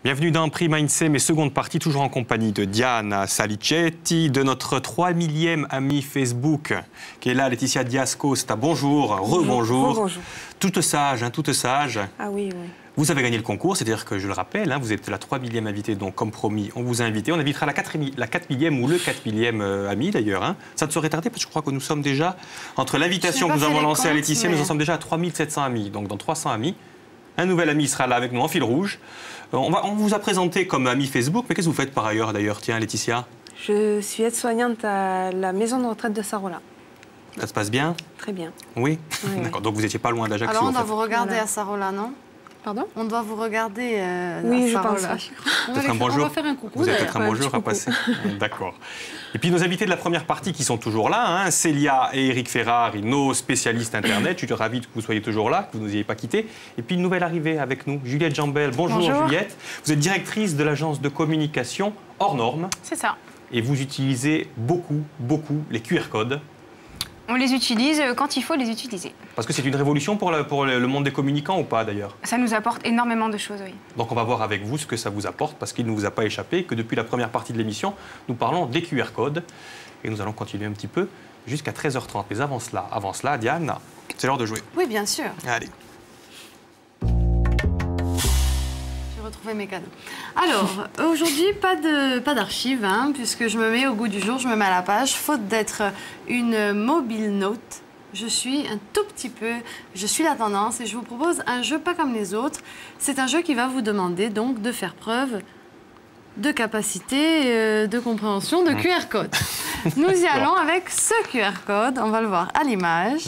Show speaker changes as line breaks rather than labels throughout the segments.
Bienvenue dans Prima Insem et seconde partie, toujours en compagnie de Diana Salicetti, de notre 3000e amie Facebook, qui est là, Laetitia Diaz Costa. Bonjour, rebonjour.
Bonjour.
Toute sage, hein, toute sage.
Ah oui, oui.
Vous avez gagné le concours, c'est-à-dire que, je le rappelle, hein, vous êtes la 3000e invitée, donc comme promis, on vous a invité. On invitera la 4000e ou le 4000e ami d'ailleurs. Hein. Ça ne saurait tarder parce que je crois que nous sommes déjà, entre l'invitation que nous avons lancée à Laetitia, nous en sommes déjà à 3700 amis. Donc dans 300 amis, un nouvel ami sera là avec nous en fil rouge. On vous a présenté comme ami Facebook, mais qu'est-ce que vous faites par ailleurs d'ailleurs, tiens Laetitia?
Je suis aide-soignante à la maison de retraite de Sarola.
Ça se passe bien?
Très bien.
Oui,
oui.
D'accord, donc vous n'étiez pas loin d'Ajaccio.
Alors on doit vous regarder à Sarola, non?
Pardon?
On doit vous regarder
oui,
à
je
Sarola.
pense.
Peut-être un bonjour.
On va faire un coucou.
Vous avez peut-être un bonjour à passer. D'accord. Et puis nos invités de la première partie qui sont toujours là, hein, Célia et Eric Ferrari, nos spécialistes Internet. Je suis ravi que vous soyez toujours là, que vous ne nous ayez pas quittés. Et puis une nouvelle arrivée avec nous, Juliette Jambel. Bonjour Juliette. Vous êtes directrice de l'agence de communication Hors Normes.
C'est ça.
Et vous utilisez beaucoup les QR codes.
On les utilise quand il faut les utiliser.
Parce que c'est une révolution pour le monde des communicants ou pas d'ailleurs?
Ça nous apporte énormément de choses, oui. Donc
on va voir avec vous ce que ça vous apporte, parce qu'il ne vous a pas échappé que depuis la première partie de l'émission, nous parlons des QR codes. Et nous allons continuer un petit peu jusqu'à 13h30. Mais avant cela, Diane, c'est l'heure de jouer.
Oui, bien sûr.
Allez.
Retrouver mes cadeaux. Alors, aujourd'hui, pas d'archives, hein, puisque je me mets au goût du jour, je me mets à la page. Faute d'être une mobile note, je suis la tendance et je vous propose un jeu pas comme les autres. C'est un jeu qui va vous demander donc de faire preuve de capacité de compréhension de QR code. Nous y allons avec ce QR code, on va le voir à l'image.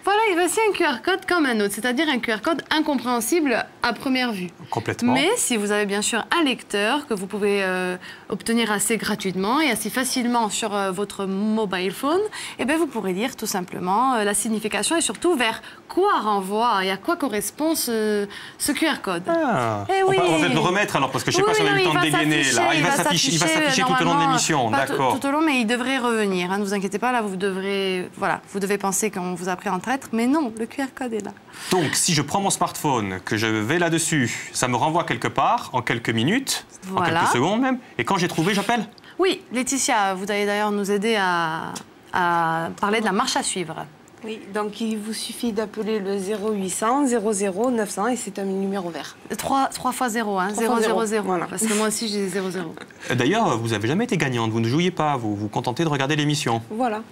Voilà, et voici un QR code comme un autre, c'est-à-dire un QR code incompréhensible à première vue.
Complètement.
Mais si vous avez bien sûr un lecteur que vous pouvez obtenir assez gratuitement et assez facilement sur votre mobile phone, eh bien vous pourrez lire tout simplement la signification et surtout vers quoi renvoie et à quoi correspond ce QR code.
Ah. Et oui. On va peut-être le remettre alors, parce que je ne sais pas si on a eu le temps de dégainer. Là. Il va s'afficher tout au long de l'émission, d'accord.
Tout au long, mais il devrait revenir, hein, ne vous inquiétez pas, là vous devez penser qu'on vous a pris en traître, mais non, le QR code est là.
Donc, si je prends mon smartphone, que je vais là-dessus, ça me renvoie quelque part, en quelques minutes, en quelques secondes même, et quand j'ai trouvé, j'appelle?
Oui, Laetitia, vous allez d'ailleurs nous aider à parler de la marche à suivre.
Oui, donc il vous suffit d'appeler le 0800 00 900 et c'est un numéro vert.
3 fois 0, hein, 000,
voilà.
Parce que moi aussi j'ai 00.
D'ailleurs, vous n'avez jamais été gagnante, vous ne jouiez pas, vous vous contentez de regarder l'émission.
Voilà,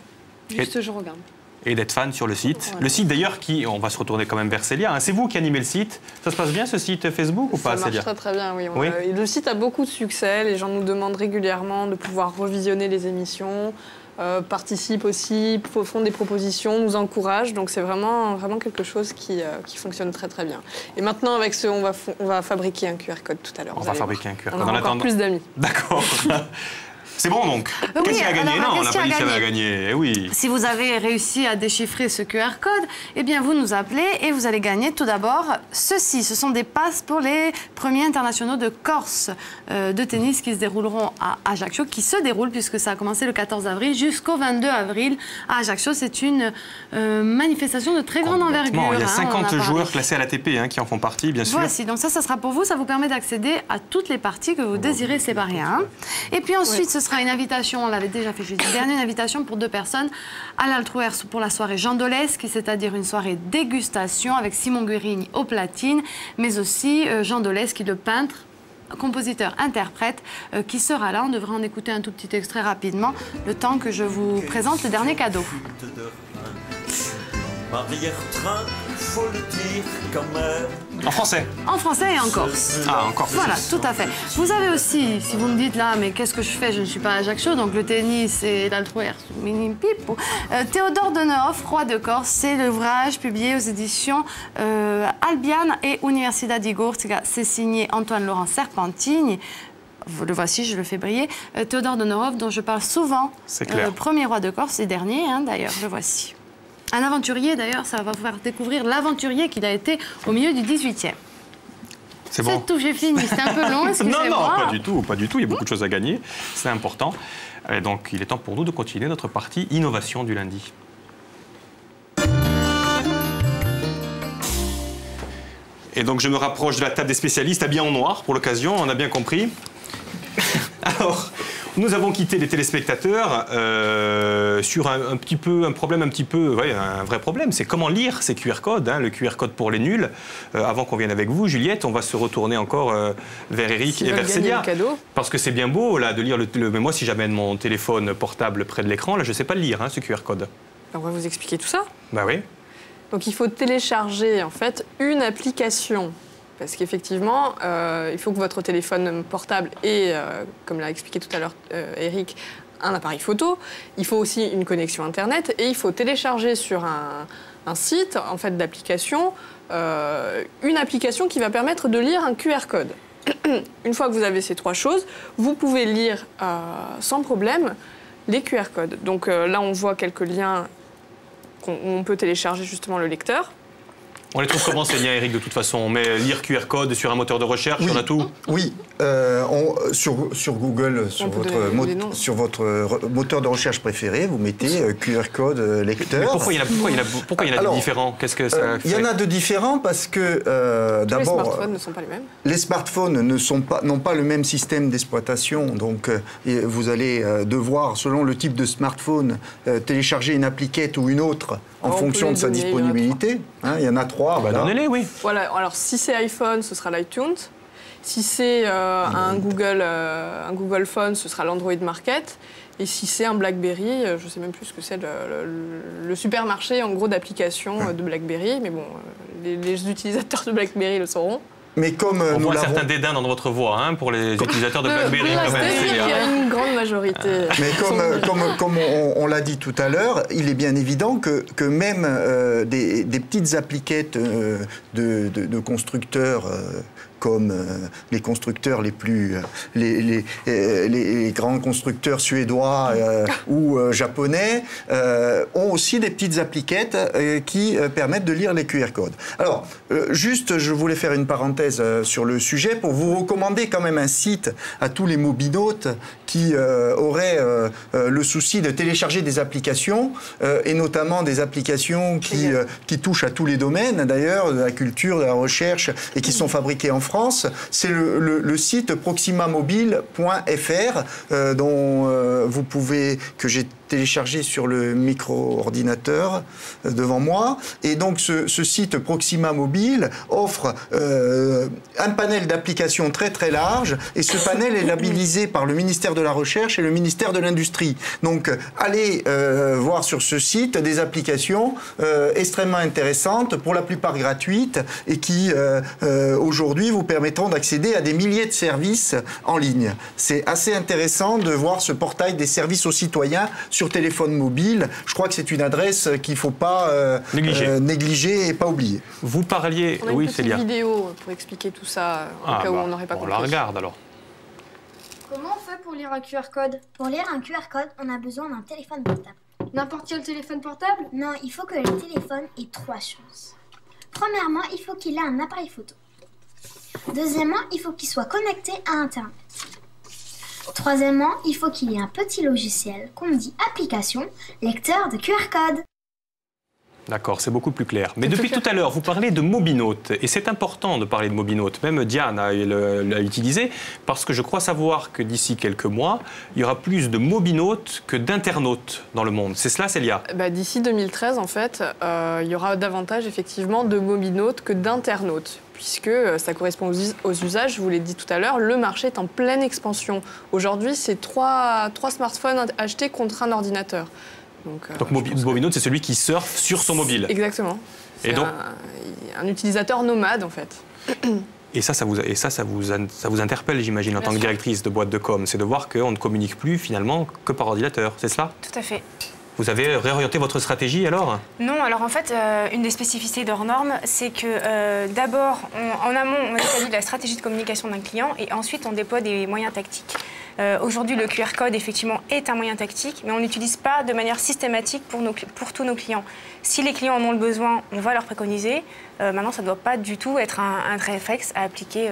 juste je regarde.
Et d'être fan sur le site.
Voilà.
Le site d'ailleurs on va se retourner quand même vers Célia, hein. C'est vous qui animez le site. Ça se passe bien ce site Facebook ou pas, Célia?
Ça marche très bien, oui. Le site a beaucoup de succès, les gens nous demandent régulièrement de pouvoir revisionner les émissions, participent aussi, font des propositions, nous encouragent, donc c'est vraiment quelque chose qui fonctionne très très bien. Et maintenant avec on va fabriquer un QR code tout à l'heure.
On va fabriquer un QR code.
On a encore plus d'amis.
D'accord. C'est bon donc. Qu'est-ce qui a gagné? Non, on n'a pas dit qui avait gagné. Oui.
Si vous avez réussi à déchiffrer ce QR code, eh bien vous nous appelez et vous allez gagner tout d'abord ceci. Ce sont des passes pour les premiers internationaux de Corse de tennis qui se dérouleront à Ajaccio, qui se déroulent puisque ça a commencé le 14 avril jusqu'au 22 avril à Ajaccio. C'est une manifestation de très grande envergure.
Il y a 50 joueurs classés à l'ATP qui en font partie, bien sûr.
Voici, donc ça sera pour vous. Ça vous permet d'accéder à toutes les parties que vous désirez séparer. Et puis ensuite, ce sera une invitation, on l'avait déjà fait jeudi dernier, une invitation pour 2 personnes à l'Altrouer pour la soirée Jean Dolesque, c'est-à-dire une soirée dégustation avec Simon Guérigny au platine, mais aussi Jean Dolesque, qui est le peintre, compositeur, interprète, qui sera là. On devrait en écouter un tout petit extrait rapidement, le temps que je vous présente le dernier cadeau.
En français?
En français et en corse.
Ah, en corse.
Voilà, tout à fait. Vous avez aussi, si vous me dites là, mais qu'est-ce que je fais? Je ne suis pas à Ajaccio, donc le tennis et l'Altrouer, mini-pipe. Théodore de Nehoff, roi de Corse, c'est l'ouvrage publié aux éditions Albiane et Universidad di Gortica. C'est signé Antoine-Laurent Serpentini. Le voici, je le fais briller. Théodore de Nehoff, dont je parle souvent.
C'est clair.
Premier roi de Corse et dernier, d'ailleurs, le voici. Un aventurier, d'ailleurs, ça va vous faire découvrir l'aventurier qu'il a été au milieu du 18e.
C'est bon.
C'est tout, j'ai fini. C'était un peu long, excusez-moi.
Non, pas du tout, pas du tout. Il y a beaucoup de choses à gagner. C'est important. Et donc, il est temps pour nous de continuer notre partie innovation du lundi. Et donc je me rapproche de la table des spécialistes, habillés en noir pour l'occasion, on a bien compris. Alors, nous avons quitté les téléspectateurs sur un problème un vrai problème, c'est comment lire ces QR codes, hein, le QR code pour les nuls. Avant qu'on vienne avec vous, Juliette, on va se retourner encore vers Eric et vers Célia. Parce que c'est bien beau là de lire mais moi si j'amène mon téléphone portable près de l'écran, là je ne sais pas le lire, hein, ce QR code.
On va vous expliquer tout ça.
Bah oui.
Donc il faut télécharger en fait une application. Parce qu'effectivement, il faut que votre téléphone portable ait, comme l'a expliqué tout à l'heure Eric, un appareil photo. Il faut aussi une connexion Internet et il faut télécharger sur un site en fait, d'application une application qui va permettre de lire un QR code. Une fois que vous avez ces 3 choses, vous pouvez lire sans problème les QR codes. Donc là, on voit quelques liens où on peut télécharger justement le lecteur.
On les trouve comment ces liens, Eric, de toute façon? On met lire QR code sur un moteur de recherche,
oui,
on a tout?
Oui, sur Google, sur votre moteur de recherche préféré, vous mettez QR code lecteur.
Mais pourquoi il y en a de différents? Qu'est-ce que ça fait?
Il y en a de différents parce que, d'abord...
Les smartphones ne sont pas les mêmes.
Les smartphones n'ont pas le même système d'exploitation. Donc, vous allez devoir, selon le type de smartphone, télécharger une appliquette ou une autre en fonction de sa disponibilité. Il y en a 3.
Donnez-les, oui.
Voilà, alors si c'est iPhone, ce sera l'iTunes. Si c'est un Google Phone, ce sera l'Android Market. Et si c'est un BlackBerry, je ne sais même plus ce que c'est le supermarché en gros d'applications de BlackBerry. Mais bon, les utilisateurs de BlackBerry le sauront.
Mais comme
on voit un certain dédain dans votre voix hein, pour les utilisateurs de BlackBerry. Quand même,
il y a une grande majorité.
Mais comme on l'a dit tout à l'heure, il est bien évident que même des petites appliquettes de constructeurs comme les constructeurs les grands constructeurs suédois ou japonais, ont aussi des petites appliquettes qui permettent de lire les QR codes. Alors, juste, je voulais faire une parenthèse sur le sujet pour vous recommander quand même un site à tous les mobinautes qui auraient le souci de télécharger des applications, et notamment des applications qui touchent à tous les domaines, d'ailleurs, de la culture, de la recherche, et qui sont fabriquées en France. C'est le site proximamobile.fr que j'ai téléchargé sur le micro-ordinateur devant moi. Et donc, ce site Proxima Mobile offre un panel d'applications très très large. Et ce panel est labellisé par le ministère de la Recherche et le ministère de l'Industrie. Donc, allez voir sur ce site des applications extrêmement intéressantes, pour la plupart gratuites, et qui aujourd'hui vous permettront d'accéder à des milliers de services en ligne. C'est assez intéressant de voir ce portail des services aux citoyens sur téléphone mobile. Je crois que c'est une adresse qu'il ne faut pas négliger et pas oublier.
Vous parliez...
On a une petite vidéo pour expliquer tout ça, au cas où on n'aurait pas compris.
On la regarde alors.
Comment on fait pour lire un QR code? Pour lire un QR code, on a besoin d'un téléphone portable.
N'importe quel téléphone portable?
Non, il faut que le téléphone ait 3 choses. Premièrement, il faut qu'il ait un appareil photo. Deuxièmement, il faut qu'il soit connecté à Internet. Troisièmement, il faut qu'il y ait un petit logiciel qu'on dit application, lecteur de QR code.
D'accord, c'est beaucoup plus clair. Mais depuis tout à l'heure, vous parlez de mobinautes. Et c'est important de parler de mobinautes. Même Diane l'a utilisé, parce que je crois savoir que d'ici quelques mois, il y aura plus de mobinautes que d'internautes dans le monde. C'est cela, Célia?
D'ici 2013, en fait, il y aura davantage, effectivement, de mobinautes que d'internautes. Puisque ça correspond aux usages, je vous l'ai dit tout à l'heure, le marché est en pleine expansion. Aujourd'hui, c'est 3 smartphones achetés contre un ordinateur. Donc
mobinaute, c'est celui qui surfe sur son mobile.
Exactement. C'est un utilisateur nomade, en fait.
Et ça vous interpelle, j'imagine, en tant que directrice de boîte de com, c'est de voir qu'on ne communique plus, finalement, que par ordinateur, c'est cela?
Tout à fait.
Vous avez réorienté votre stratégie alors?
Non, alors en fait, une des spécificités d'Hors Normes, c'est que d'abord, en amont, on établit la stratégie de communication d'un client et ensuite on déploie des moyens tactiques. Aujourd'hui, le QR code, effectivement, est un moyen tactique, mais on n'utilise pas de manière systématique pour tous nos clients. Si les clients en ont le besoin, on va leur préconiser. Maintenant, ça ne doit pas du tout être un réflexe à appliquer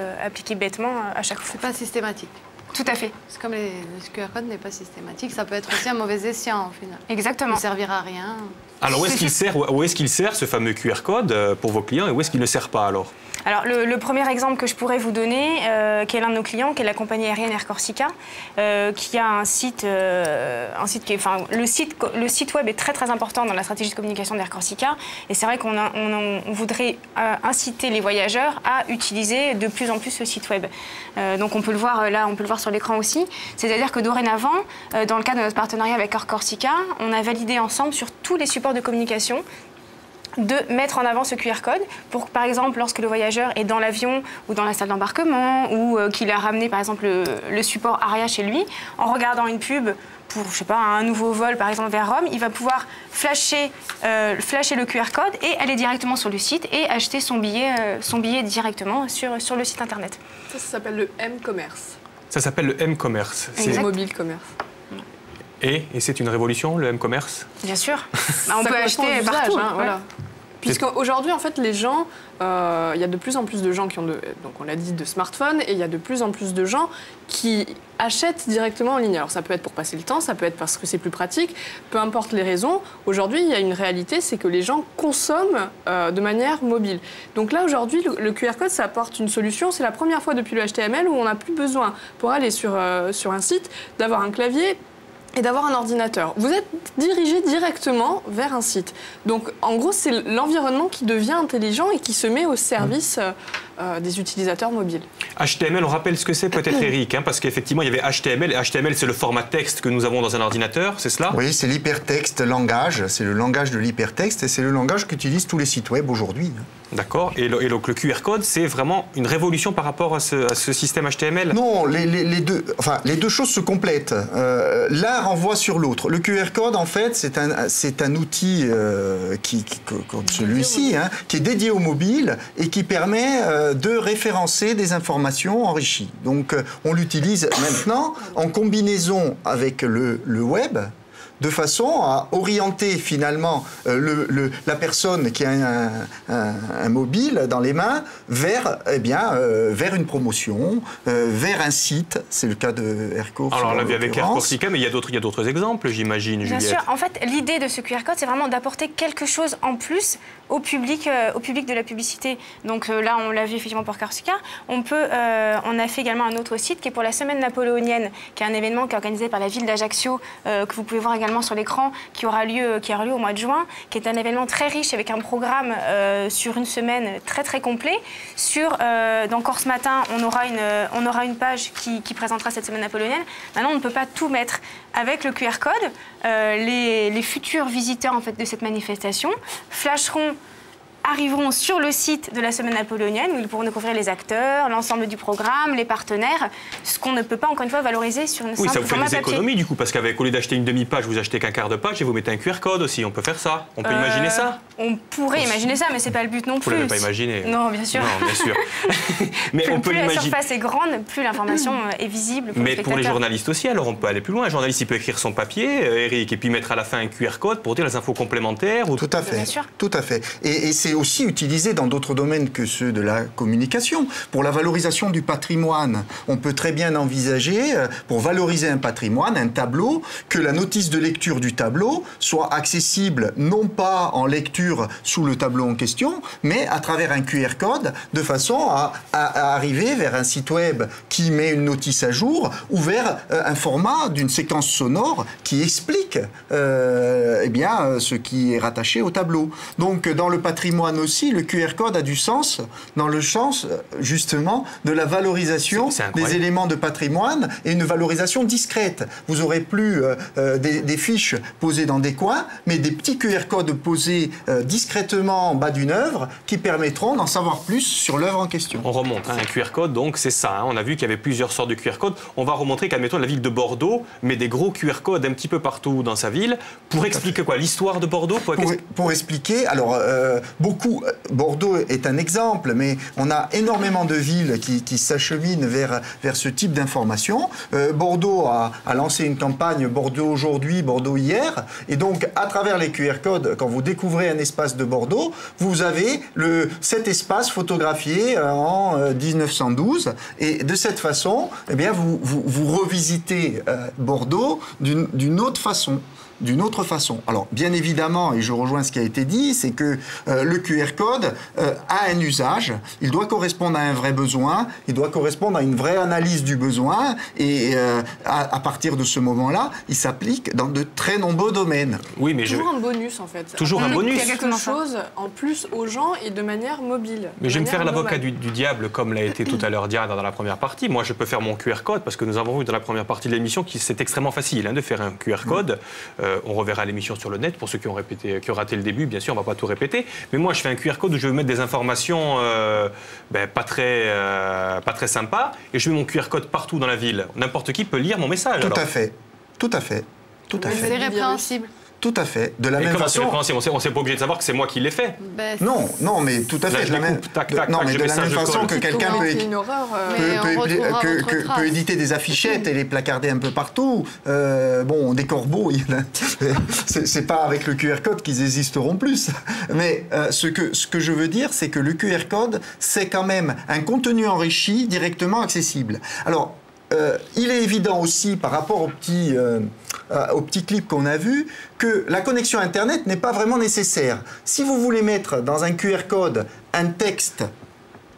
bêtement à chaque fois.
C'est pas systématique.
Tout à fait.
C'est comme le QR code n'est pas systématique, ça peut être aussi un mauvais escient, au final.
Exactement.
Il ne servira à rien.
Alors, où est-ce qu'il sert ce fameux QR code pour vos clients et où est-ce qu'il ne sert pas alors?
Alors, le premier exemple que je pourrais vous donner, qui est l'un de nos clients, qui est la compagnie aérienne Air Corsica, qui a un site qui est... Enfin, le site web est très, très important dans la stratégie de communication d'Air Corsica. Et c'est vrai qu'on voudrait inciter les voyageurs à utiliser de plus en plus ce site web. Donc, on peut le voir là, on peut le voir sur l'écran aussi. C'est-à-dire que dorénavant, dans le cadre de notre partenariat avec Air Corsica, on a validé ensemble sur tous les supports de communication de mettre en avant ce QR code pour, par exemple, lorsque le voyageur est dans l'avion ou dans la salle d'embarquement ou qu'il a ramené, par exemple, le support Aria chez lui, en regardant une pub pour, je sais pas, un nouveau vol, par exemple, vers Rome, il va pouvoir flasher le QR code et aller directement sur le site et acheter son billet directement sur le site Internet.
Ça s'appelle le M-commerce.
Ça s'appelle le M-commerce.
C'est le mobile commerce.
Et c'est une révolution, le M-commerce?
Bien sûr. On peut acheter partout.
Hein, voilà. Puisqu'aujourd'hui, en fait, les gens, il y a de plus en plus de gens qui ont, donc on l'a dit, de smartphones, et il y a de plus en plus de gens qui achètent directement en ligne. Alors ça peut être pour passer le temps, ça peut être parce que c'est plus pratique, peu importe les raisons. Aujourd'hui, il y a une réalité, c'est que les gens consomment de manière mobile. Donc là, aujourd'hui, le QR code, ça apporte une solution. C'est la première fois depuis le HTML où on n'a plus besoin, pour aller sur un site, d'avoir un clavier et d'avoir un ordinateur. Vous êtes dirigé directement vers un site. Donc, en gros, c'est l'environnement qui devient intelligent et qui se met au service des utilisateurs mobiles.
HTML, on rappelle ce que c'est peut-être, Eric, hein, parce qu'effectivement, il y avait HTML. HTML, c'est le format texte que nous avons dans un ordinateur, c'est cela?
Oui, c'est l'hypertexte langage. C'est le langage de l'hypertexte et c'est le langage qu'utilisent tous les sites web aujourd'hui.
D'accord. Et donc, le QR code, c'est vraiment une révolution par rapport à ce système HTML?
Non, les deux choses se complètent. L'un renvoie sur l'autre. Le QR code, en fait, c'est un outil comme celui-ci, hein, qui est dédié au mobile et qui permet de référencer des informations enrichies. Donc, on l'utilise maintenant en combinaison avec le web, de façon à orienter finalement la personne qui a un mobile dans les mains vers une promotion, vers un site. C'est le cas de Air Corsica.
Alors on l'a vu avec Air Corsica, mais il y a d'autres exemples, j'imagine, Juliette.
Bien sûr. En fait, l'idée de ce QR code, c'est vraiment d'apporter quelque chose en plus au public de la publicité. Donc là, on l'a vu effectivement pour Corsica. On a fait également un autre site qui est pour la Semaine napoléonienne, qui est un événement qui est organisé par la ville d'Ajaccio, que vous pouvez voir également sur l'écran, qui aura lieu au mois de juin, qui est un événement très riche avec un programme sur une semaine très très complet. Dans Corse Matin, on aura une page qui présentera cette Semaine napoléonienne. Maintenant, on ne peut pas tout mettre. Avec le QR code, les futurs visiteurs en fait, de cette manifestation arriveront sur le site de la Semaine napoléonienne où ils pourront découvrir les acteurs, l'ensemble du programme, les partenaires, ce qu'on ne peut pas encore une fois valoriser sur une simple
format papier. Oui, ça vous fait des économies du coup, parce qu'au lieu d'acheter une demi-page, vous achetez qu'un quart de page et vous mettez un QR code aussi. On peut faire ça. On peut imaginer ça.
On pourrait imaginer ça, mais c'est pas le but non plus.
Vous l'avez pas imaginé.
Non, bien sûr.
Non, bien sûr. Mais on peut
plus la surface est grande, plus l'information est visible pour les spectateurs.
Mais pour les journalistes aussi, alors on peut aller plus loin. Un journaliste, il peut écrire son papier, Eric, et puis mettre à la fin un QR code pour dire les infos complémentaires.
Tout à fait.
Bien sûr.
Tout à fait. Et c'est aussi utilisé dans d'autres domaines que ceux de la communication. Pour la valorisation du patrimoine, on peut très bien envisager, pour valoriser un patrimoine, un tableau, que la notice de lecture du tableau soit accessible non pas en lecture sous le tableau en question, mais à travers un QR code, de façon à arriver vers un site web qui met une notice à jour ou vers un format d'une séquence sonore qui explique ce qui est rattaché au tableau. Donc dans le patrimoine aussi, le QR code a du sens dans le sens justement de la valorisation des éléments de patrimoine et une valorisation discrète. Vous aurez plus des fiches posées dans des coins, mais des petits QR codes posés discrètement en bas d'une œuvre qui permettront d'en savoir plus sur l'œuvre en question.
On remonte, un QR code, donc c'est ça. On a vu qu'il y avait plusieurs sortes de QR codes. On va remontrer qu'admettons la ville de Bordeaux met des gros QR codes un petit peu partout dans sa ville pour expliquer quoi? L'histoire de Bordeaux?
Pour expliquer, alors Bordeaux est un exemple, mais on a énormément de villes qui s'acheminent vers ce type d'information. Bordeaux a lancé une campagne Bordeaux aujourd'hui, Bordeaux hier, et donc à travers les QR codes, quand vous découvrez un espace de Bordeaux, vous avez cet espace photographié en 1912, et de cette façon, eh bien, vous revisitez Bordeaux d'une autre façon. d'une autre façon. Alors, bien évidemment, et je rejoins ce qui a été dit, c'est que le QR code a un usage, il doit correspondre à un vrai besoin, il doit correspondre à une vraie analyse du besoin, et à partir de ce moment-là, il s'applique dans de très nombreux domaines.
Oui, mais toujours un bonus, en fait.
Toujours un bonus.
Il y a quelque chose en plus aux gens et de manière mobile.
Mais je vais me faire l'avocat du diable, comme l'a été tout à l'heure Diane dans la première partie. Moi, je peux faire mon QR code, parce que nous avons vu dans la première partie de l'émission que c'est extrêmement facile de faire un QR code. On reverra l'émission sur le net pour ceux qui ont raté le début. Bien sûr, on ne va pas tout répéter. Mais moi, je fais un QR code où je vais mettre des informations pas très sympas. Et je mets mon QR code partout dans la ville. N'importe qui peut lire mon message.
Tout à fait. Tout à fait. Tout à fait.
C'est répréhensible.
Tout à fait. De la même
comment
façon.
On n'est pas obligé de savoir que c'est moi qui l'ai fait.
Non, mais tout à fait. De la même façon que quelqu'un peut éditer des affichettes et les placarder un peu partout. Des corbeaux, c'est pas avec le QR code qu'ils existeront plus. Mais ce que je veux dire, c'est que le QR code, c'est quand même un contenu enrichi directement accessible. Alors, il est évident aussi, par rapport au petit clip qu'on a vu, que la connexion Internet n'est pas vraiment nécessaire. Si vous voulez mettre dans un QR code un texte,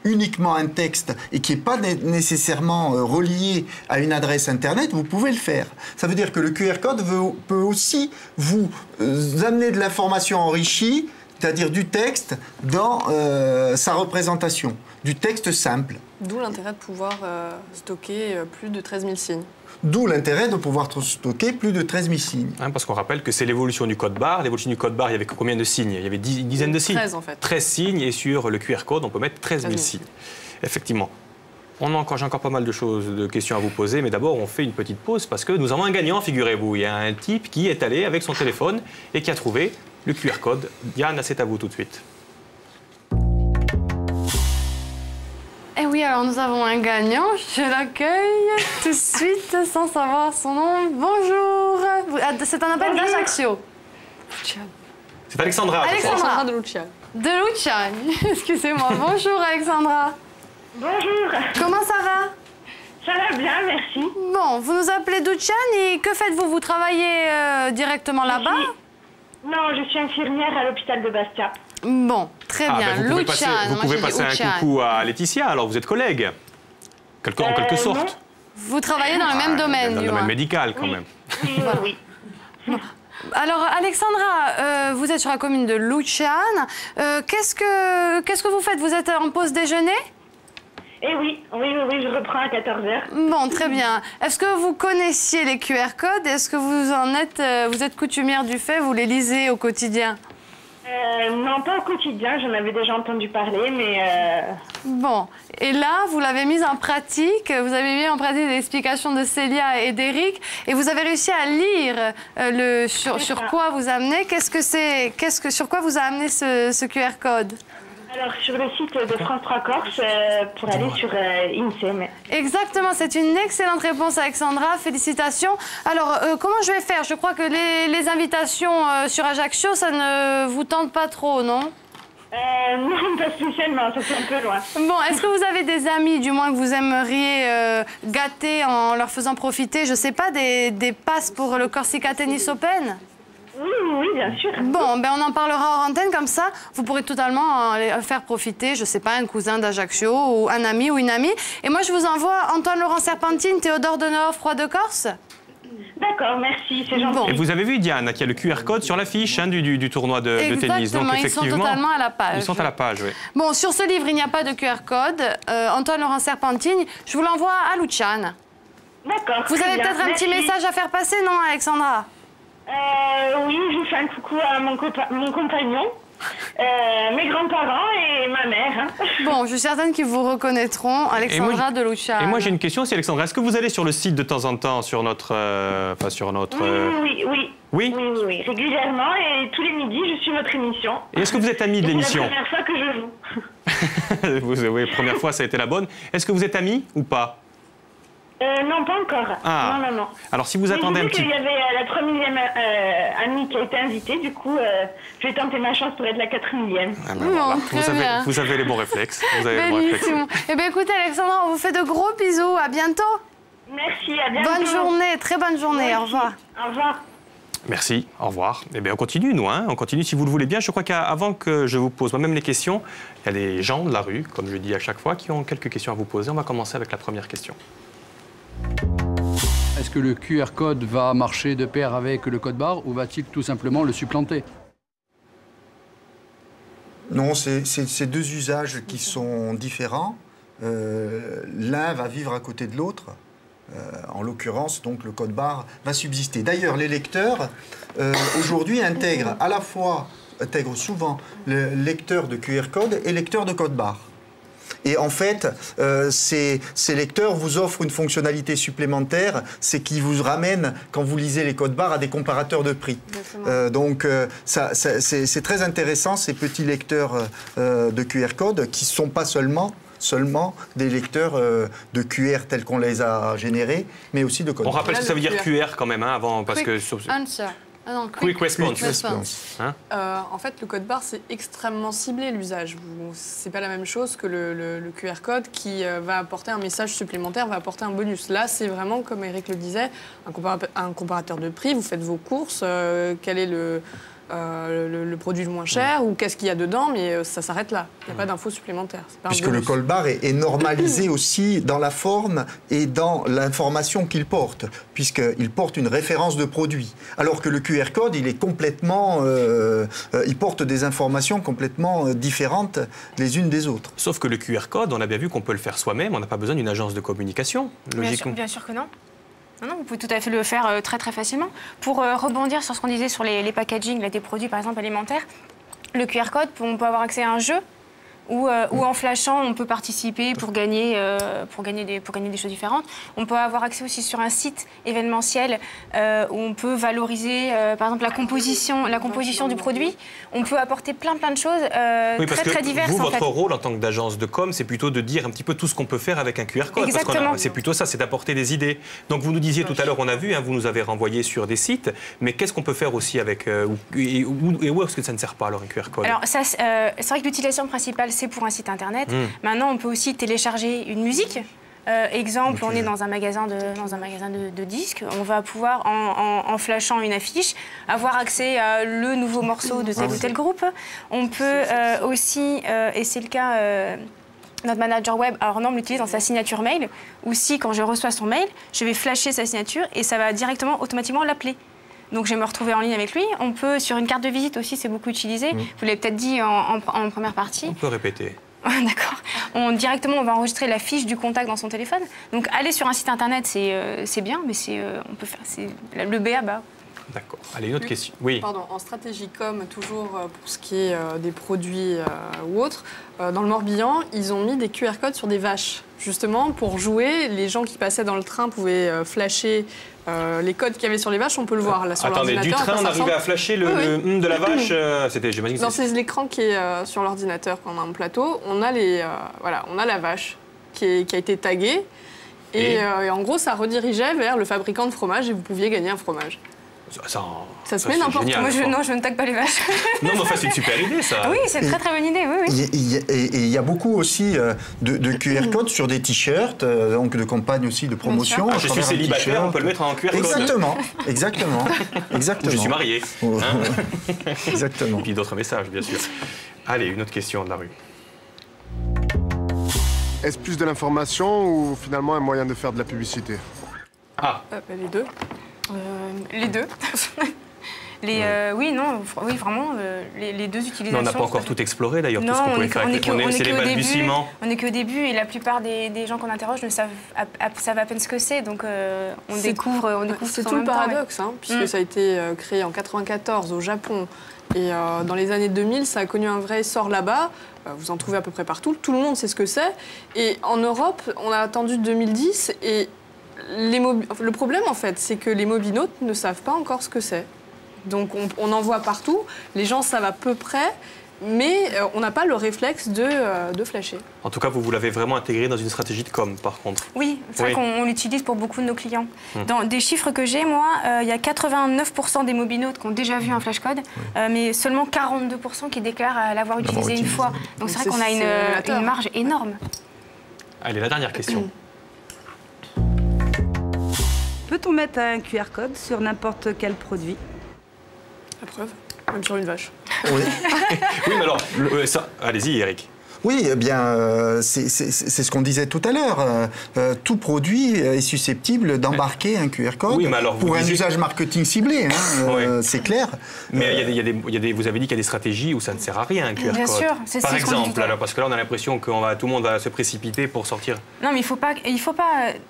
uniquement un texte, et qui n'est pas nécessairement relié à une adresse Internet, vous pouvez le faire. Ça veut dire que le QR code peut aussi vous amener de l'information enrichie, c'est-à-dire du texte, dans sa représentation, du texte simple.
D'où l'intérêt de pouvoir stocker plus de 13 000 signes.
D'où l'intérêt de pouvoir stocker plus de 13 000 signes.
Parce qu'on rappelle que c'est l'évolution du code barre. L'évolution du code barre, il y avait combien de signes? Il y avait une dizaine de signes.
13 en fait.
13 signes, et sur le QR code, on peut mettre 13 000 signes. Effectivement. J'ai encore pas mal de questions à vous poser, mais d'abord, on fait une petite pause parce que nous avons un gagnant, figurez-vous. Il y a un type qui est allé avec son téléphone et qui a trouvé le QR code. Diane, c'est à vous tout de suite.
Eh oui, alors nous avons un gagnant. Je l'accueille tout de suite sans savoir son nom. Bonjour. C'est un appel d'Ajaccio.
C'est Alexandra.
Alexandra
de Luciane.
De Luciane. Excusez-moi. Bonjour Alexandra.
Bonjour.
Comment ça va?
Ça va bien, merci.
Bon, vous nous appelez Luciane et que faites-vous? Vous travaillez directement là-bas?
Non, je suis infirmière à l'hôpital de Bastia.
Bon, très bien.
Vous pouvez passer un coucou à Laetitia, alors vous êtes collègues, en quelque sorte.
Non.
Vous travaillez dans le même domaine,
dans le domaine médical, quand même.
Oui, oui.
Bon. Alors, Alexandra, vous êtes sur la commune de Luciane. Qu'est-ce que vous faites? Vous êtes en pause déjeuner?
Eh oui, je reprends à 14h.
Bon, très bien. Est-ce que vous connaissiez les QR codes? Est-ce que vous êtes coutumière du fait? Vous les lisez au quotidien?
Non, pas au quotidien, j'en avais déjà entendu parler, mais...
Bon, et là, vous l'avez mise en pratique, vous avez mis en pratique l'explication de Célia et d'Éric, et vous avez réussi à lire sur quoi vous amenez. Sur quoi vous a amené ce QR code?
Alors, sur le site de France 3 Corse, pour aller sur INSEM.
Exactement, c'est une excellente réponse, Alexandra. Félicitations. Alors, comment je vais faire? Je crois que les invitations sur Ajaccio, ça ne vous tente pas trop, non?
Non, pas spécialement, ça fait un peu loin.
Bon, est-ce que vous avez des amis, du moins, que vous aimeriez gâter en leur faisant profiter, je sais pas, des passes pour le Corsica Tennis Open?
Oui, bien sûr.
Bon, ben on en parlera hors antenne, comme ça, vous pourrez totalement faire profiter, je sais pas, un cousin d'Ajaccio, ou un ami ou une amie. Et moi, je vous envoie Antoine-Laurent Serpentine, Théodore Deneuve, Roi de Corse.
D'accord, merci, c'est gentil.
Bon. Et vous avez vu, Diane, qu'il y a le QR code sur l'affiche du tournoi de tennis.
Donc, effectivement, ils sont totalement à la page.
Ils sont à la page, oui.
Bon, sur ce livre, il n'y a pas de QR code. Antoine-Laurent Serpentine, je vous l'envoie à Luciane.
D'accord.
Vous avez peut-être un petit message à faire passer, non, Alexandra?
Oui, je fais un coucou à mon compagnon, mes grands-parents et ma mère.
Bon, je suis certaine qu'ils vous reconnaîtront, Alexandra de Luciane.
Et moi, j'ai une question aussi, Alexandra. Est-ce que vous allez sur le site de temps en temps, sur notre...
Oui, régulièrement, et tous les midis, je suis votre émission.
Et est-ce que vous êtes amie de l'émission?
C'est la première fois que je joue.
Oui, première fois, ça a été la bonne. Est-ce que vous êtes amie ou pas?
Non, pas encore.
Ah.
Non.
Alors, si vous attendez un petit...
Il y avait la 3000e amie qui a été invitée, du coup, je vais tenter ma chance pour être la 4000e.
Ah ben voilà. Vous avez les bons réflexes.
Eh bien, écoutez, Alexandra, on vous fait de gros bisous. À bientôt.
Merci, à bientôt.
Bonne journée, très bonne journée. Au revoir.
Au revoir.
Merci, au revoir. Eh bien, on continue, nous, hein. On continue si vous le voulez bien. Je crois qu'avant que je vous pose moi-même les questions, il y a des gens de la rue, comme je dis à chaque fois, qui ont quelques questions à vous poser. On va commencer avec la première question.
Est-ce que le QR code va marcher de pair avec le code barre ou va-t-il tout simplement le supplanter?
Non, c'est deux usages qui sont différents. L'un va vivre à côté de l'autre. En l'occurrence, donc, le code barre va subsister. D'ailleurs, les lecteurs, aujourd'hui, intègrent souvent le lecteur de QR code et lecteur de code barre. Et en fait, ces lecteurs vous offrent une fonctionnalité supplémentaire, c'est qu'ils vous ramènent, quand vous lisez les codes barres, à des comparateurs de prix. Donc, c'est très intéressant, ces petits lecteurs de QR code, qui ne sont pas seulement des lecteurs de QR tels qu'on les a générés, mais aussi de code.
On rappelle ce que ça veut dire QR quand même, hein, avant, parce que...
Answer. Ah non,
quick response.
Hein, en fait, le code barre, c'est extrêmement ciblé, l'usage. C'est pas la même chose que le QR code qui va apporter un message supplémentaire, va apporter un bonus. Là, c'est vraiment, comme Eric le disait, un comparateur de prix. Vous faites vos courses, quel est le produit le moins cher ou qu'est-ce qu'il y a dedans, mais ça s'arrête là. Il n'y a pas d'infos supplémentaires.
Puisque le code barre est normalisé aussi dans la forme et dans l'information qu'il porte, puisqu'il porte une référence de produit. Alors que le QR code, il est complètement... il porte des informations complètement différentes les unes des autres.
Sauf que le QR code, on a bien vu qu'on peut le faire soi-même, on n'a pas besoin d'une agence de communication, logiquement.
Bien sûr que non. Non, vous pouvez tout à fait le faire très très facilement. Pour rebondir sur ce qu'on disait sur les packaging, des produits par exemple alimentaires, le QR code, on peut avoir accès à un jeu où en flashant, on peut participer pour gagner des choses différentes. On peut avoir accès aussi sur un site événementiel où on peut valoriser, par exemple, la composition du produit. On peut apporter plein de choses très diverses.
Vous, votre rôle en tant que d'agence de com, c'est plutôt de dire un petit peu tout ce qu'on peut faire avec un QR code.
Exactement.
C'est plutôt ça, c'est d'apporter des idées. Donc vous nous disiez tout à l'heure, on a vu, hein, vous nous avez renvoyé sur des sites, mais qu'est-ce qu'on peut faire aussi avec... et où est-ce que ça ne sert pas alors un QR code?
Alors c'est vrai que l'utilisation principale, c'est pour un site internet. Maintenant, on peut aussi télécharger une musique. Exemple, on est dans un magasin de disques. On va pouvoir, en flashant une affiche, avoir accès à le nouveau morceau de tel ou tel groupe. On peut aussi, et c'est le cas... notre manager web, alors Norm l'utilise dans sa signature mail, ou si quand je reçois son mail, je vais flasher sa signature et ça va directement, automatiquement l'appeler. Donc je vais me retrouver en ligne avec lui. On peut, sur une carte de visite aussi, c'est beaucoup utilisé. Vous l'avez peut-être dit en première partie.
On peut répéter.
D'accord. Directement, on va enregistrer la fiche du contact dans son téléphone. Donc aller sur un site internet, c'est bien, mais on peut faire le BABA.
D'accord. Allez, une autre question. Oui.
Pardon, en stratégie com, toujours pour ce qui est des produits ou autres, dans le Morbihan, ils ont mis des QR codes sur des vaches. Justement, pour jouer, les gens qui passaient dans le train pouvaient flasher les codes qu'il y avait sur les vaches, on peut le voir là sur l'ordinateur.
Attendez, du train, on arrivait à flasher le de la vache. C'était, j'imagine.
C'est l'écran qui est sur l'ordinateur quand on a un plateau. On a la vache qui a été taguée et en gros, ça redirigeait vers le fabricant de fromage et vous pouviez gagner un fromage. Ça se met n'importe où.
Moi, je ne tague pas les vaches.
Non, mais enfin, c'est une super idée, ça.
Oui, c'est une très bonne idée. Oui.
Et il y a beaucoup aussi de QR codes sur des t-shirts, donc de campagnes aussi de promotion.
Je suis célibataire, on peut le mettre en QR code.
Exactement.
Je suis marié.
Exactement.
Et puis d'autres messages, bien sûr. Allez, une autre question de la rue.
Est-ce plus de l'information ou finalement un moyen de faire de la publicité?
Les deux.
Les deux. Oui, vraiment, les deux utilisations.
Mais on n'a pas encore tout exploré d'ailleurs, tout ce qu'on pouvait faire avec c'est les balbutiements.
On n'est qu'au début et la plupart des gens qu'on interroge savent à peine ce que c'est, donc on découvre
c'est tout le paradoxe, puisque ça a été créé en 1994 au Japon et dans les années 2000, ça a connu un vrai essor là-bas. Vous en trouvez à peu près partout, tout le monde sait ce que c'est. Et en Europe, on a attendu 2010 et le problème, en fait, c'est que les mobinautes ne savent pas encore ce que c'est. Donc, on en voit partout. Les gens savent à peu près, mais on n'a pas le réflexe de flasher.
En tout cas, vous l'avez vraiment intégré dans une stratégie de com, par contre.
Oui, c'est vrai qu'on l'utilise pour beaucoup de nos clients. Dans des chiffres que j'ai, moi, il y a 89% des mobinautes qui ont déjà vu un flashcode, mais seulement 42% qui déclarent l'avoir utilisé une fois. Donc, c'est vrai qu'on a une marge énorme.
Allez, la dernière question.
Peut-on mettre un QR code sur n'importe quel produit?
La preuve, même sur une vache.
Oui,
Oui, mais alors, allez-y, Eric.
Oui, eh bien, c'est ce qu'on disait tout à l'heure. Tout produit est susceptible d'embarquer un QR code
Oui, mais alors,
pour un usage marketing ciblé, hein, c'est clair.
Mais vous avez dit qu'il y a des stratégies où ça ne sert à rien, un QR
Bien
code.
sûr, c'est
Par
ce qu'on dit
exemple,
tout à
alors, parce que là, on a l'impression que tout le monde va se précipiter pour sortir.
Non, mais il faut pas.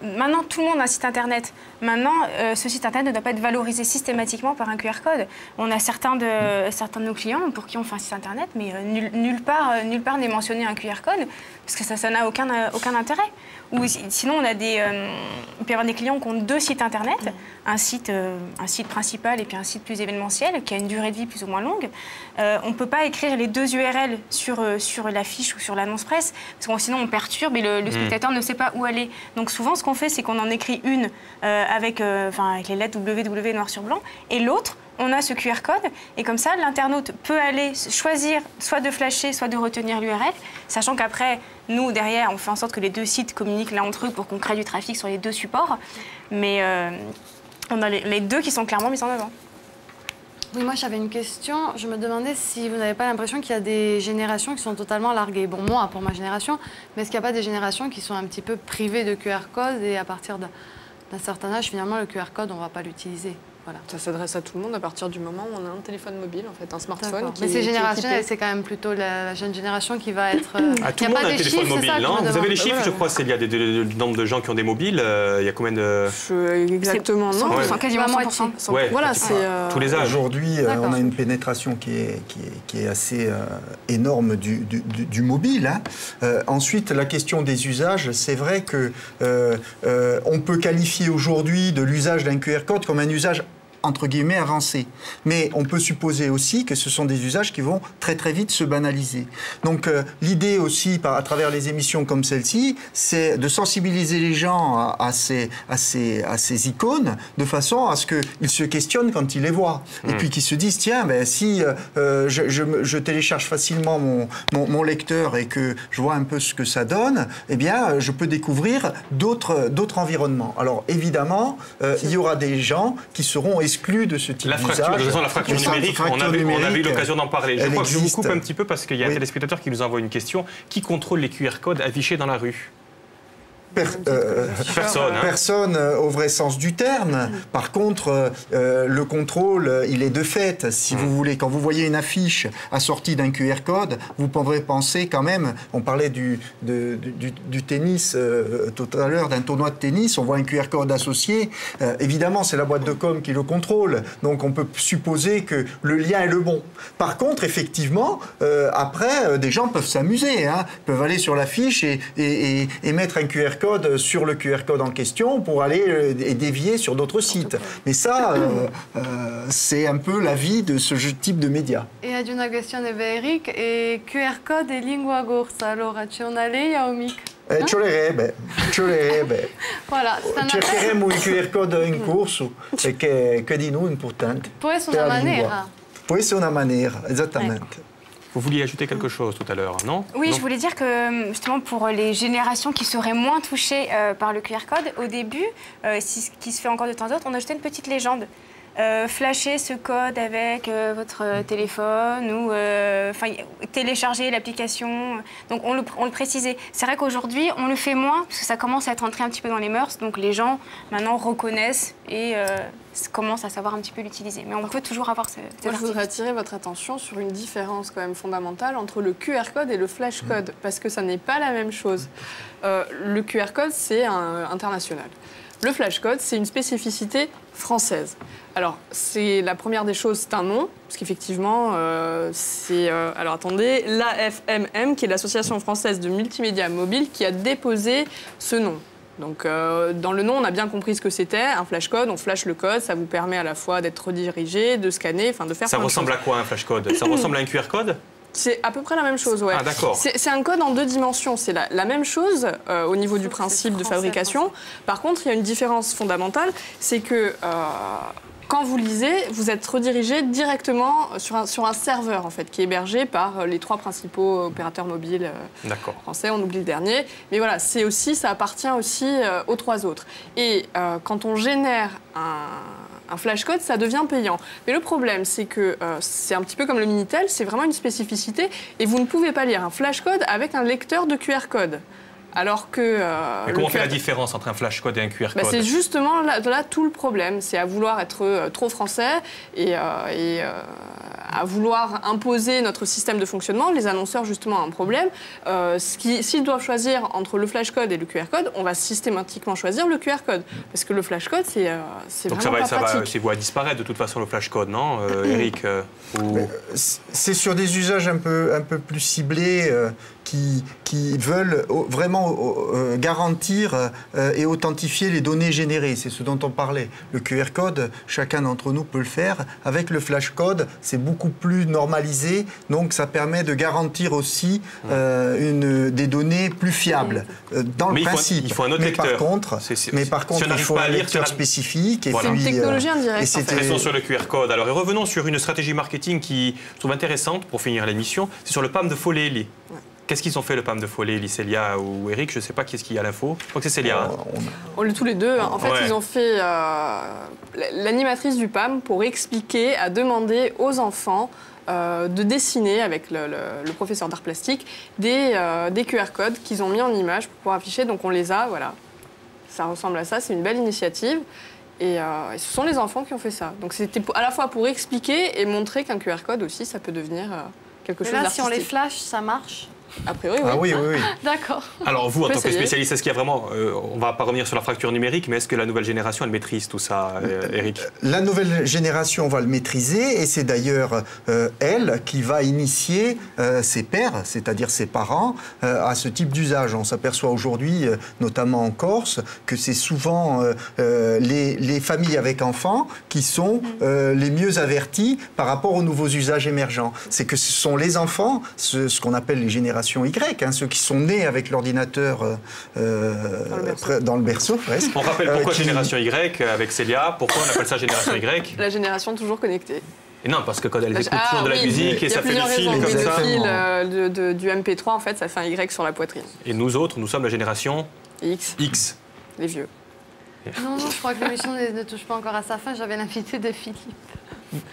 Maintenant, tout le monde a un site internet. Maintenant, ce site internet ne doit pas être valorisé systématiquement par un QR code. On a certains de nos clients pour qui on fait un site internet, mais nulle part n'est mentionné un QR code, parce que ça n'a aucun intérêt. Ou sinon, il peut y avoir des clients qui ont 2 sites internet, un site principal et puis un site plus événementiel, qui a une durée de vie plus ou moins longue. On ne peut pas écrire les 2 URL sur l'affiche ou sur l'annonce presse, parce que sinon on perturbe et le spectateur ne sait pas où aller. Donc souvent, ce qu'on fait, c'est qu'on en écrit une avec les lettres www noir sur blanc, et l'autre, on a ce QR code, et comme ça, l'internaute peut aller choisir soit de flasher, soit de retenir l'URL, sachant qu'après, nous, derrière, on fait en sorte que les 2 sites communiquent l'un entre eux pour qu'on crée du trafic sur les 2 supports. Mais on a les 2 qui sont clairement mis en avant.
Oui, moi j'avais une question. Je me demandais si vous n'avez pas l'impression qu'il y a des générations qui sont totalement larguées. Bon, moi, pour ma génération, mais est-ce qu'il n'y a pas des générations qui sont un petit peu privées de QR code et à partir d'un certain âge, finalement, le QR code, on ne va pas l'utiliser? Voilà.
Ça s'adresse à tout le monde à partir du moment où on a un téléphone mobile, en fait, un smartphone.
Mais ces générations-là, c'est quand même plutôt la jeune génération qui va être...
Tout le monde a un téléphone mobile, non? Vous avez les chiffres, je crois, il y a le nombre de gens qui ont des mobiles, il y a combien de...
Exactement, non,
quasiment 100%.
Ouais,
voilà, c'est...
Tous les âges.
Aujourd'hui, on a une pénétration qui est assez énorme du mobile. Hein. Ensuite, la question des usages, c'est vrai que on peut qualifier aujourd'hui de l'usage d'un QR code comme un usage entre guillemets avancé. Mais on peut supposer aussi que ce sont des usages qui vont très très vite se banaliser. Donc l'idée aussi, à travers les émissions comme celle-ci, c'est de sensibiliser les gens à ces icônes de façon à ce qu'ils se questionnent quand ils les voient. Et puis qu'ils se disent, tiens, si je télécharge facilement mon lecteur et que je vois un peu ce que ça donne, eh bien, je peux découvrir d'autres environnements. Alors évidemment, il y aura des gens qui seront exclus de ce type d'usage.
De toute façon, la fracture numérique, on avait eu l'occasion d'en parler. Je crois que je vous coupe un petit peu parce qu'il y a un téléspectateur qui nous envoie une question. Qui contrôle les QR codes affichés dans la rue? Personne.
Personne au vrai sens du terme. Par contre, le contrôle, il est de fait. Si vous voulez, quand vous voyez une affiche assortie d'un QR code, vous pourrez penser quand même, on parlait du tennis tout à l'heure, d'un tournoi de tennis, on voit un QR code associé. Évidemment, c'est la boîte de com qui le contrôle. Donc on peut supposer que le lien est le bon. Par contre, effectivement, après, des gens peuvent s'amuser. Hein, peuvent aller sur l'affiche et mettre un QR code sur le QR code en question pour aller et dévier sur d'autres sites. Mais ça, c'est un peu la vie de ce type de médias.
E ad una questione per Eric, e QR code e lingua corsa, allora c'è una lei o mica?
Ci vorrebbe.
Voilà,
cercheremo il QR code in corso, che di noi è importante.
Può essere una maniera.
Può essere una maniera, esattamente.
Vous vouliez ajouter quelque chose tout à l'heure, non?
Oui, je voulais dire que justement pour les générations qui seraient moins touchées par le QR code, au début, ce qui se fait encore de temps en temps, on ajoutait une petite légende. Flasher ce code avec votre téléphone ou télécharger l'application. Donc on le précisait. C'est vrai qu'aujourd'hui, on le fait moins parce que ça commence à être entré un petit peu dans les mœurs. Donc les gens maintenant reconnaissent et commencent à savoir un petit peu l'utiliser. Mais on peut toujours avoir cette
Moi, je voudrais attirer votre attention sur une différence quand même fondamentale entre le QR code et le flash code, parce que ça n'est pas la même chose. Le QR code, c'est international. Le flash code, c'est une spécificité française. Alors, c'est la première des choses, c'est un nom, parce qu'effectivement, c'est... alors, attendez, l'AFMM, qui est l'Association française de multimédia mobile, qui a déposé ce nom. Donc, dans le nom, on a bien compris ce que c'était, un flash code, on flash le code, ça vous permet à la fois d'être redirigé, de scanner, enfin de faire
Ça ressemble à quoi, un flash code? Ça ressemble à un QR code?
C'est à peu près la même chose, ouais.
Ah, d'accord.
C'est un code en 2 dimensions. C'est la même chose au niveau du principe de fabrication. Par contre, il y a une différence fondamentale, c'est que quand vous lisez, vous êtes redirigé directement sur un serveur en fait, qui est hébergé par les 3 principaux opérateurs mobiles français. On oublie le dernier. Mais voilà, ça appartient aussi aux 3 autres. Et quand on génère un flashcode, ça devient payant. Mais le problème, c'est que c'est un petit peu comme le Minitel, c'est vraiment une spécificité. Et vous ne pouvez pas lire un flashcode avec un lecteur de QR code. Alors que...
Mais comment on fait la différence entre un flashcode et un QR code?
C'est justement là tout le problème. C'est à vouloir être trop français et à vouloir imposer notre système de fonctionnement. Les annonceurs, justement, ont un problème. S'ils doivent choisir entre le flashcode et le QR code, on va systématiquement choisir le QR code. Parce que le flashcode, c'est vraiment pas pratique.
C'est voué à disparaître, de toute façon, le flashcode, non, Eric
C'est sur des usages un peu plus ciblés qui veulent vraiment garantir et authentifier les données générées. C'est ce dont on parlait. Le QR code, chacun d'entre nous peut le faire. Avec le flash code, c'est beaucoup plus normalisé. Donc, ça permet de garantir aussi des données plus fiables. Dans le principe.
Il faut un autre lecteur.
Mais par contre, il faut un lecteur spécifique.
C'est une technologie indirecte.
Restons sur le QR code. Alors, et revenons sur une stratégie marketing qui je trouve intéressante pour finir l'émission. C'est sur le PAM de Foley. Qu'est-ce qu'ils ont fait, le PAM de Foley, Célia ou Eric? Je ne sais pas qui est-ce qu'il y a à l'info. Je crois que c'est Célia.
Tous les deux. En fait, ils ont fait l'animatrice du PAM pour expliquer, à demander aux enfants de dessiner avec le professeur d'art plastique des QR codes qu'ils ont mis en image pour pouvoir afficher. Donc on les a, voilà. Ça ressemble à ça, c'est une belle initiative. Et ce sont les enfants qui ont fait ça. Donc c'était à la fois pour expliquer et montrer qu'un QR code aussi, ça peut devenir quelque chose d'artistique.
Si on les flash, ça marche?
A priori, oui.
Ah oui.
D'accord.
Alors vous, en tant que spécialiste, est-ce qu'il y a vraiment... on ne va pas revenir sur la fracture numérique, mais est-ce que la nouvelle génération, elle maîtrise tout ça, Eric?
La nouvelle génération va le maîtriser, et c'est d'ailleurs elle qui va initier ses pairs, c'est-à-dire ses parents, à ce type d'usage. On s'aperçoit aujourd'hui, notamment en Corse, que c'est souvent les familles avec enfants qui sont les mieux avertis par rapport aux nouveaux usages émergents. C'est que ce sont les enfants, ce qu'on appelle les générations Y, ceux qui sont nés avec l'ordinateur dans le berceau. Presque.
On rappelle pourquoi génération Y avec Célia, pourquoi on appelle ça génération Y?
La génération toujours connectée.
Et non, parce que quand elles écoutent toujours de la musique et ça fait le fil comme ça.
Le fil du MP3, en fait, ça fait un Y sur la poitrine.
Et nous autres, nous sommes la génération X.
Les vieux.
Non, je crois que l'émission ne touche pas encore à sa fin. J'avais l'invité de Philippe.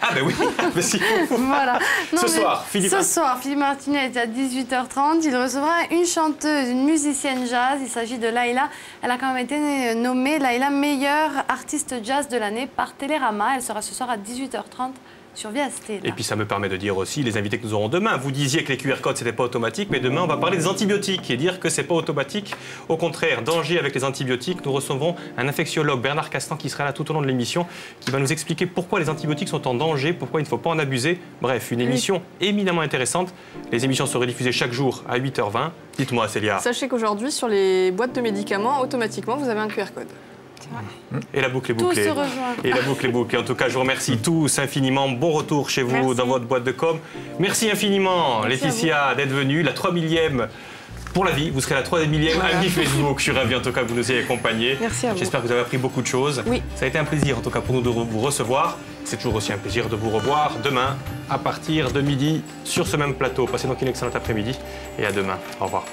Ah ben oui, mais si.
Voilà.
Ce soir, Philippe
Martinet est à 18h30. Il recevra une chanteuse, une musicienne jazz. Il s'agit de Laïla. Elle a quand même été nommée Laïla meilleure artiste jazz de l'année par Télérama. Elle sera ce soir à 18h30 sur VST.
Et puis ça me permet de dire aussi les invités que nous aurons demain. Vous disiez que les QR codes c'était pas automatique, mais demain on va parler des antibiotiques et dire que c'est pas automatique. Au contraire, danger avec les antibiotiques. Nous recevrons un infectiologue, Bernard Castan, qui sera là tout au long de l'émission, qui va nous expliquer pourquoi les antibiotiques sont en danger, pourquoi il ne faut pas en abuser. Bref, une émission éminemment intéressante. Les émissions seront diffusées chaque jour à 8h20. Dites-moi, Célia.
Sachez qu'aujourd'hui, sur les boîtes de médicaments, automatiquement, vous avez un QR code.
Et la boucle est bouclée.
Tout se rejoint.
Et la boucle est bouclée. En tout cas, je vous remercie tous infiniment. Bon retour chez vous dans votre boîte de com. Merci infiniment, Laetitia, d'être venue. La 3000e pour la vie. Vous serez la 3000e amie Facebook. Je suis ravi en tout cas que vous nous ayez accompagnés.
Merci à vous.
J'espère que vous avez appris beaucoup de choses.
Oui.
Ça a été un plaisir en tout cas pour nous de vous recevoir. C'est toujours aussi un plaisir de vous revoir demain à partir de midi sur ce même plateau. Passez donc une excellente après-midi et à demain. Au revoir.